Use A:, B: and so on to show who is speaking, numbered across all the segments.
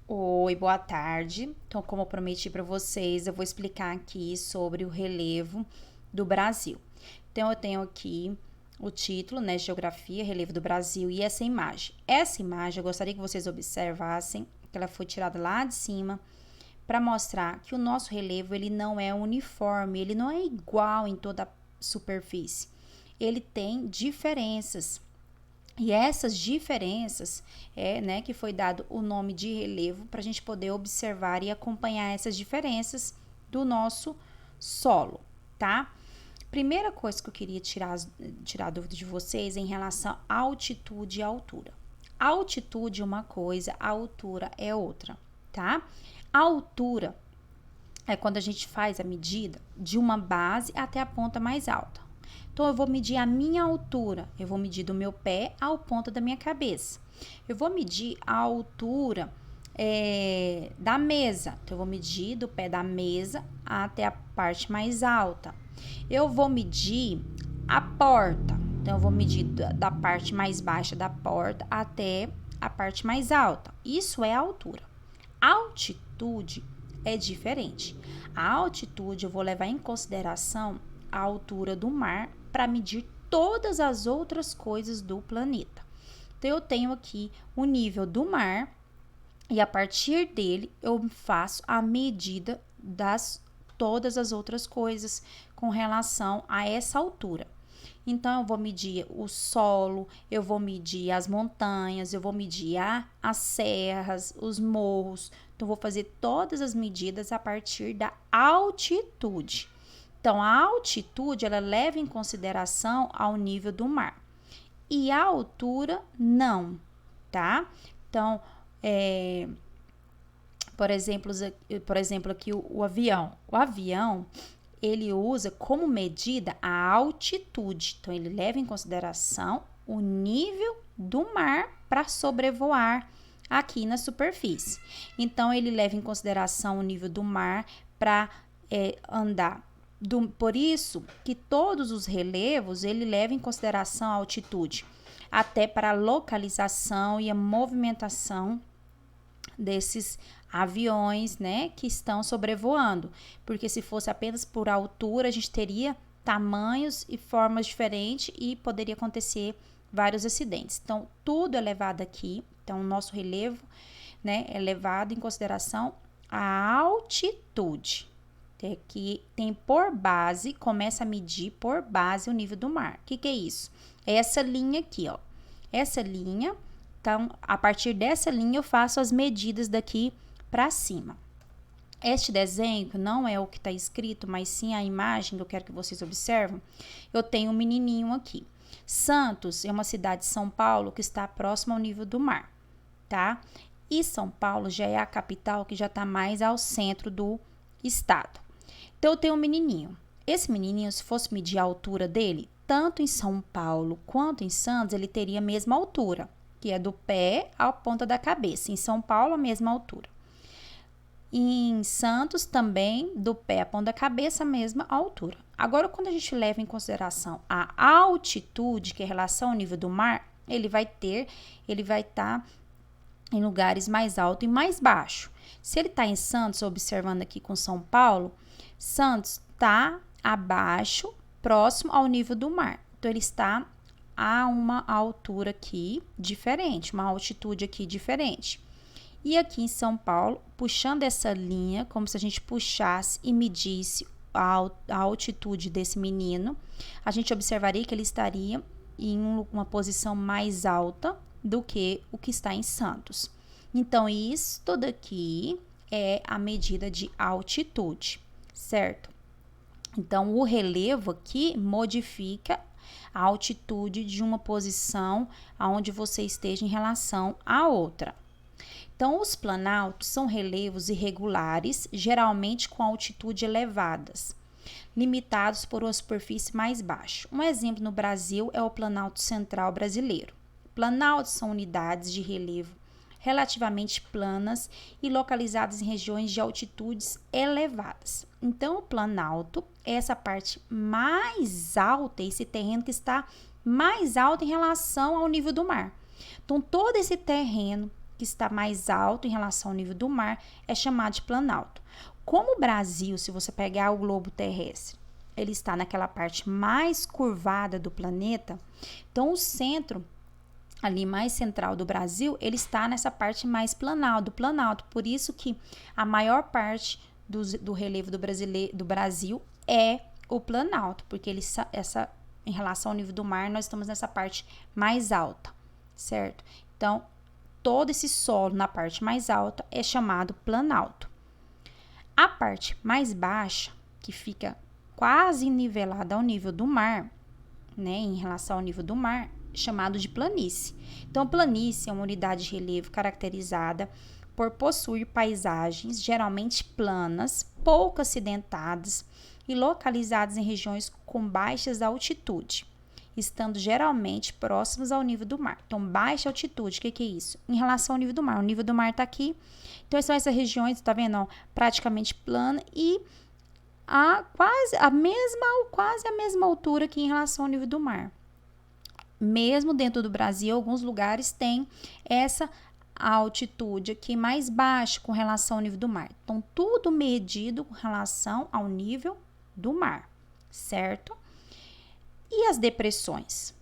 A: Oi, boa tarde. Então, como eu prometi para vocês, eu vou explicar aqui sobre o relevo do Brasil. Então, eu tenho aqui o título, né, Geografia, Relevo do Brasil e essa imagem. Essa imagem eu gostaria que vocês observassem, que ela foi tirada lá de cima para mostrar que o nosso relevo ele não é uniforme, ele não é igual em toda a superfície. Ele tem diferenças. E essas diferenças né, que foi dado o nome de relevo para a gente poder observar e acompanhar essas diferenças do nosso solo, tá? Primeira coisa que eu queria tirar a dúvida de vocês é em relação à altitude e altura. A altitude é uma coisa, a altura é outra, tá? A altura é quando a gente faz a medida de uma base até a ponta mais alta. Então, eu vou medir a minha altura, eu vou medir do meu pé ao ponto da minha cabeça. Eu vou medir a altura da mesa, então eu vou medir do pé da mesa até a parte mais alta. Eu vou medir a porta, então eu vou medir da parte mais baixa da porta até a parte mais alta. Isso é a altura. A altitude é diferente. A altitude eu vou levar em consideração a altura do mar para medir todas as outras coisas do planeta. Então, eu tenho aqui o nível do mar e a partir dele eu faço a medida das todas as outras coisas com relação a essa altura. Então, eu vou medir o solo, eu vou medir as montanhas, eu vou medir as serras, os morros. Então, vou fazer todas as medidas a partir da altitude. Então, a altitude, ela leva em consideração ao nível do mar. E a altura, não, tá? Então, por exemplo aqui o avião. O avião, ele usa como medida a altitude. Então, ele leva em consideração o nível do mar para sobrevoar aqui na superfície. Então, ele leva em consideração o nível do mar para andar. Por isso que todos os relevos, ele leva em consideração a altitude, até para a localização e a movimentação desses aviões, né, que estão sobrevoando, porque se fosse apenas por altura, a gente teria tamanhos e formas diferentes e poderia acontecer vários acidentes. Então, tudo é levado aqui, então o nosso relevo, né, é levado em consideração a altitude, que tem por base, começa a medir por base o nível do mar. O que é isso? É essa linha aqui, ó. Essa linha, então, a partir dessa linha eu faço as medidas daqui para cima. Este desenho, que não é o que está escrito, mas sim a imagem que eu quero que vocês observem, eu tenho um menininho aqui. Santos é uma cidade de São Paulo que está próxima ao nível do mar, tá? E São Paulo já é a capital que já está mais ao centro do estado. Então, eu tenho um menininho. Esse menininho, se fosse medir a altura dele, tanto em São Paulo quanto em Santos, ele teria a mesma altura, que é do pé à ponta da cabeça. Em São Paulo, a mesma altura. Em Santos, também, do pé à ponta da cabeça, a mesma altura. Agora, quando a gente leva em consideração a altitude, que é em relação ao nível do mar, ele vai estar em lugares mais alto e mais baixo. Se ele está em Santos, observando aqui com São Paulo, Santos está abaixo, próximo ao nível do mar. Então, ele está a uma altura aqui diferente, uma altitude aqui diferente. E aqui em São Paulo, puxando essa linha, como se a gente puxasse e medisse a altitude desse menino, a gente observaria que ele estaria em uma posição mais alta do que o que está em Santos. Então, isso daqui é a medida de altitude, certo? Então, o relevo aqui modifica a altitude de uma posição aonde você esteja em relação à outra. Então, os planaltos são relevos irregulares, geralmente com altitude elevadas, limitados por uma superfície mais baixa. Um exemplo no Brasil é o Planalto Central brasileiro. Planaltos são unidades de relevo relativamente planas e localizadas em regiões de altitudes elevadas. Então, o planalto é essa parte mais alta, esse terreno que está mais alto em relação ao nível do mar. Então, todo esse terreno que está mais alto em relação ao nível do mar, é chamado de planalto. Como o Brasil, se você pegar o globo terrestre, ele está naquela parte mais curvada do planeta, então o centro ali mais central do Brasil, ele está nessa parte mais do planalto. Por isso que a maior parte do relevo do Brasil é o planalto, porque em relação ao nível do mar, nós estamos nessa parte mais alta, certo? Então, todo esse solo na parte mais alta é chamado planalto. A parte mais baixa, que fica quase nivelada ao nível do mar, né, em relação ao nível do mar, chamado de planície. Então, planície é uma unidade de relevo caracterizada por possuir paisagens geralmente planas, pouco acidentadas e localizadas em regiões com baixas altitude, estando geralmente próximas ao nível do mar. Então, baixa altitude, o que é isso? Em relação ao nível do mar. O nível do mar está aqui. Então, são essas regiões, tá vendo? Ó, praticamente plana e quase a mesma altura que em relação ao nível do mar. Mesmo dentro do Brasil, alguns lugares têm essa altitude aqui mais baixa com relação ao nível do mar. Então, tudo medido com relação ao nível do mar, certo? E as depressões?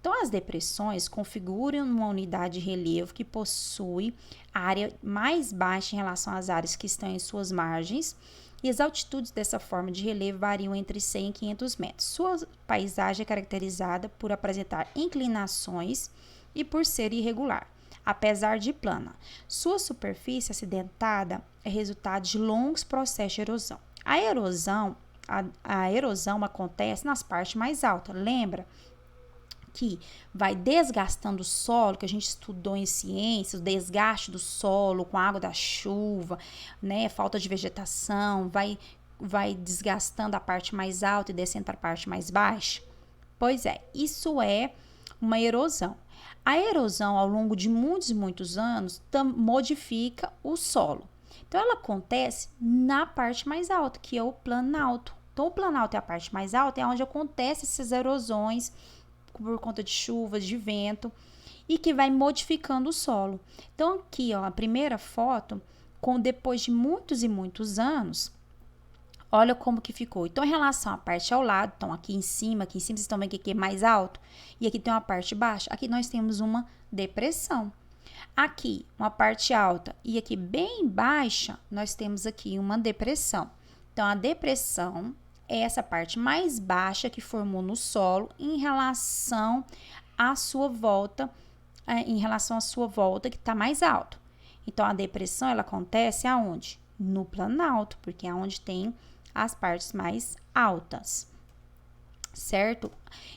A: Então, as depressões configuram uma unidade de relevo que possui área mais baixa em relação às áreas que estão em suas margens, e as altitudes dessa forma de relevo variam entre 100 e 500 metros. Sua paisagem é caracterizada por apresentar inclinações e por ser irregular, apesar de plana. Sua superfície acidentada é resultado de longos processos de erosão. A erosão acontece nas partes mais altas, lembra? Que vai desgastando o solo, que a gente estudou em ciência, o desgaste do solo com a água da chuva, né, falta de vegetação, vai desgastando a parte mais alta e descendo para a parte mais baixa. Pois é, isso é uma erosão. A erosão, ao longo de muitos anos, modifica o solo. Então, ela acontece na parte mais alta, que é o planalto. Então, o planalto é a parte mais alta, é onde acontecem essas erosões por conta de chuvas, de vento, e que vai modificando o solo. Então, aqui, ó, a primeira foto, depois de muitos e muitos anos, olha como que ficou. Então, em relação à parte ao lado, então aqui em cima vocês estão vendo que aqui é mais alto, e aqui tem uma parte baixa, aqui nós temos uma depressão. Aqui, uma parte alta, e aqui bem baixa, nós temos aqui uma depressão. Então, a depressão é essa parte mais baixa que formou no solo em relação à sua volta, que está mais alto. Então, a depressão, ela acontece aonde? No planalto, porque é onde tem as partes mais altas, certo?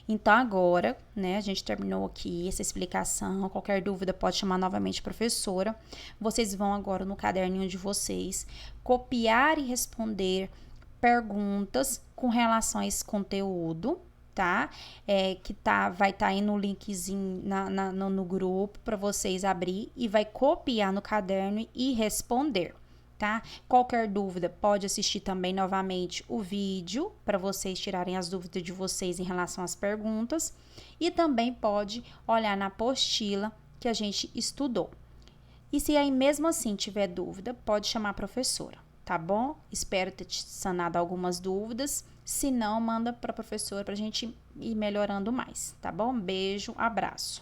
A: Então, agora, né, a gente terminou aqui essa explicação. Qualquer dúvida pode chamar novamente a professora. Vocês vão agora no caderninho de vocês copiar e responder perguntas com relação a esse conteúdo, tá? Vai estar aí no linkzinho no grupo para vocês abrir e vai copiar no caderno e responder, tá? Qualquer dúvida, pode assistir também novamente o vídeo para vocês tirarem as dúvidas de vocês em relação às perguntas e também pode olhar na apostila que a gente estudou. E se aí mesmo assim tiver dúvida, pode chamar a professora. Tá bom? Espero ter te sanado algumas dúvidas. Se não, manda para a professora para a gente ir melhorando mais, tá bom? Beijo, abraço.